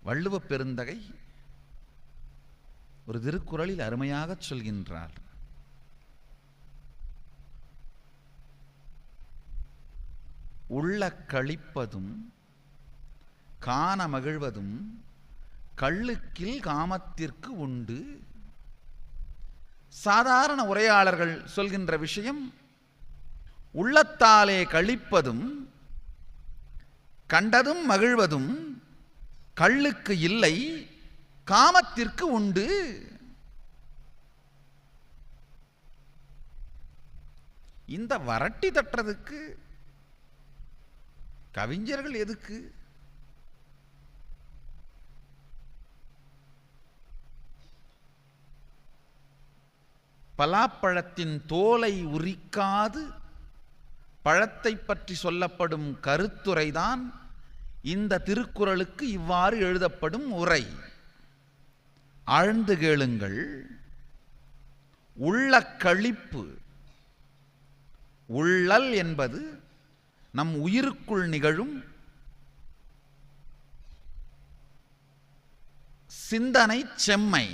வள்ளுவப் பெருந்தகை ஒரு திருக்குறளில் அருமையாக சொல்கின்றார். உள்ள களிப்பதும் காண மகிழ்வதும் கள்ளுக்கில் காமத்திற்கு உண்டு. சாதாரண உரையாளர்கள் சொல்கின்ற விஷயம், உள்ளத்தாலே களிப்பதும் கண்டதும் மகிழ்வதும் கள்ளுக்கு இல்லை, காமத்திற்கு உண்டு. இந்த வரட்டி தட்டுறதுக்கு கவிஞர்கள் எதுக்கு? பலாப்பழத்தின் தோலை உரிக்காது பழத்தை பற்றி சொல்லப்படும் கருத்துரைதான் இந்த திருக்குறளுக்கு இவ்வாறு எழுதப்படும் உரை. ஆழ்ந்து கேளுங்கள். உள்ள களிப்பு, உள்ளல் என்பது நம் உயிருக்குள் நிகழும் சிந்தனை செம்மை.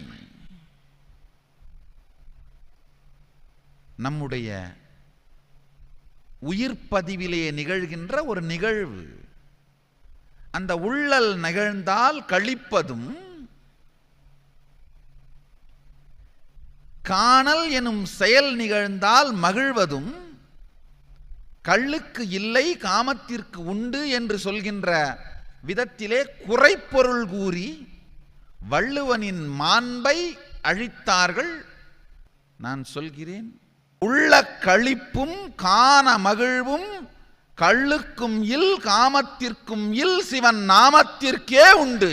நம்முடைய உயிர்ப்பதிவிலே நிகழ்கின்ற ஒரு நிகழ்வு. அந்த உள்ளல் நிகழ்ந்தால் களிப்பதும், காணல் எனும் செயல் நிகழ்ந்தால் மகிழ்வதும் கள்ளுக்கு இல்லை, காமத்திற்கு உண்டு என்று சொல்கின்ற விதத்திலே குறைப்பொருள் கூறி வள்ளுவனின் மாண்பை அழித்தார்கள். நான் சொல்கிறேன், உள்ள களிப்பும் காண மகிழ்வும் கள்ளுக்கும் இல், காமத்திற்கும் இல், சிவன் நாமத்திற்கே உண்டு.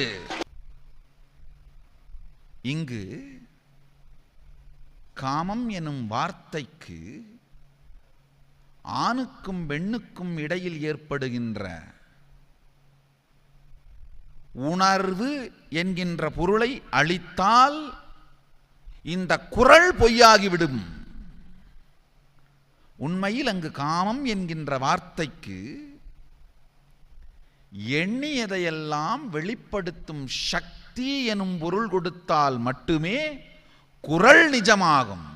இங்கு காமம் எனும் வார்த்தைக்கு ஆணுக்கும் பெண்ணுக்கும் இடையில் ஏற்படுகின்ற உணர்வு என்கின்ற பொருளை அளித்தால் இந்த குறள் பொய்யாகிவிடும். உண்மையில் அங்கு காமம் என்கின்ற வார்த்தைக்கு எண்ணியதையெல்லாம் வெளிப்படுத்தும் சக்தி எனும் பொருள் கொடுத்தால் மட்டுமே குறள் நிஜமாகும்.